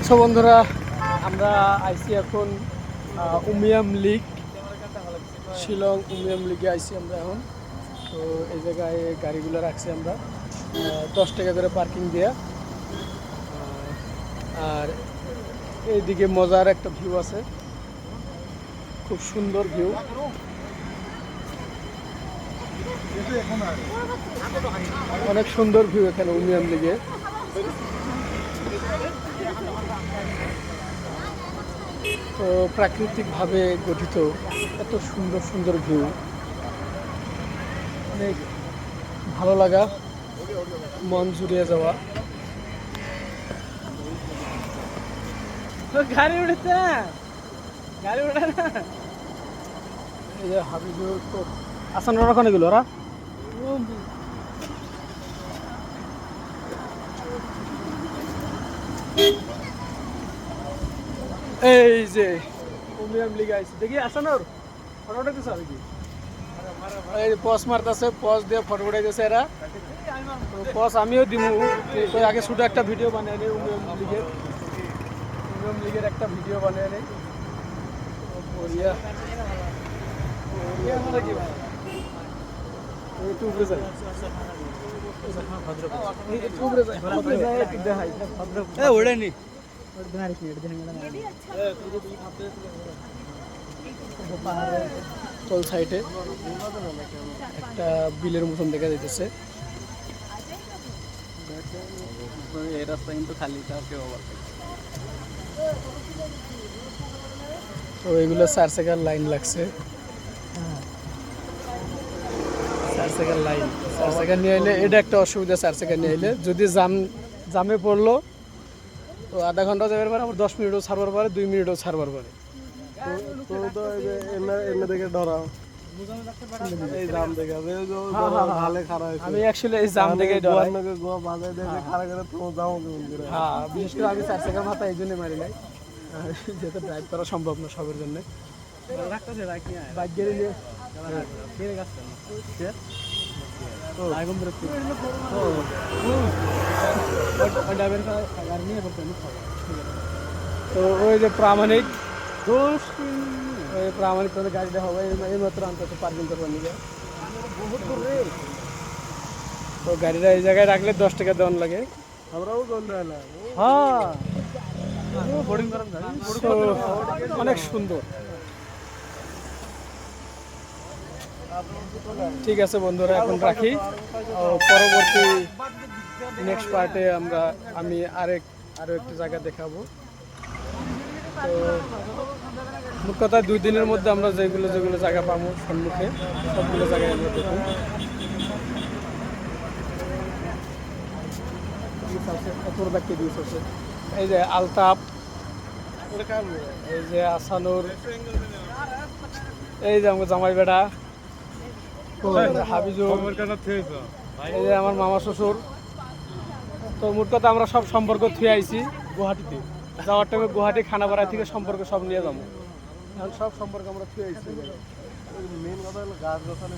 So বন্ধুরা, আমরা আইসি এখন উমিয়াম লিগ, শিলং উমিয়াম লিগে আইসি আমরা এখন। তো এই জায়গায় গাড়িগুলো রাখছি আমরা 10 টাকা করে পার্কিং দেয়া। আর এইদিকে মজার একটা ভিউ আছে, খুব সুন্দর ভিউ। অনেক সুন্দর ভিউ এখানে উমিয়াম লিগে। তো প্রাকৃতিকভাবে গঠিত এত সুন্দর সুন্দর ভিউ, অনেক ভালো লাগা, মন জুড়িয়ে যাওয়া। গাড়ি উঠেছে, গাড়ি উঠে না। এই যে হাবিজুর তো আসান ওখানে গেল ওরা। এই যে উমিয়াম লিগে আইছে, দেখি আসানোর ফটো উঠাইতেছে আর কি। এই পজ মারতেছে, পজ দিয়ে ফটো উঠাইতেছে এরা। পজ আমিও দিমু, তো আগে ছোটো একটা ভিডিও বানিয়ে নেই উমিয়াম লিগের একটা ভিডিও বানিয়ে নেই। বঢ়িয়া একটু উপরে যাই, ওড়েনি চল সাইডে একটা বিলের মতন দেখা যাইতেছে। এই রাস্তা কিন্তু খালি, তো এগুলো 4 চাকার লাইন লাগছে, 4 চাকার লাইন। 4 চাকা নিয়ে এলে এটা একটা অসুবিধা, 4 চাকা নিয়ে এলে যদি জামে পড়লো তো আধা ঘন্টা যাবার পরে আবার 10 মিনিটও ছাড়বার পারে, 2 মিনিটও ছাড়বার পারে। আমি অ্যাকচুয়ালি এই জাম দেখে ডরাই। হ্যাঁ, বিশেষ করে আমি 4 চাকার মাথা এই জন্য মারি নাই, যেহেতু ড্রাইভ করা সম্ভব না সবার জন্য। বাইক গেড়ে নিয়ে তো ওই যে প্রামাণিক প্রামাণিক তোদের গাড়িটা হবে এই মাত্র আনতে পার্কিং করবার নিয়ে। তো গাড়িটা এই জায়গায় রাখলে 10 টাকা দেওয়ান লাগে। হ্যাঁ, অনেক সুন্দর। ঠিক আছে বন্ধুরা, এখন রাখি। পরবর্তী নেক্সট পার্টে আমি আরো একটা জায়গা দেখাবো। তো মোট কথা 2 দিনের মধ্যে আমরা যেগুলো জায়গা পাবো সম্মুখে, সবগুলো জায়গায় আমরা দেখুন। এই যে আলতাপ, এই যে আসানুর, এই যে আমার জামাই বেটা হাবিজুর, এই যে আমার মামা শ্বশুর। তো মোট কথা আমরা সব সম্পর্ক থুয়ে আইছি গুয়াহাটিতে। যাওয়ার টাইমে গুয়াহাটি খানাপাড়া থেকে সম্পর্ক সব নিয়ে যাবো। এখন সব সম্পর্ক আমরা থুয়ে আইছি। মেন কথা হলো গাছ গাছালি।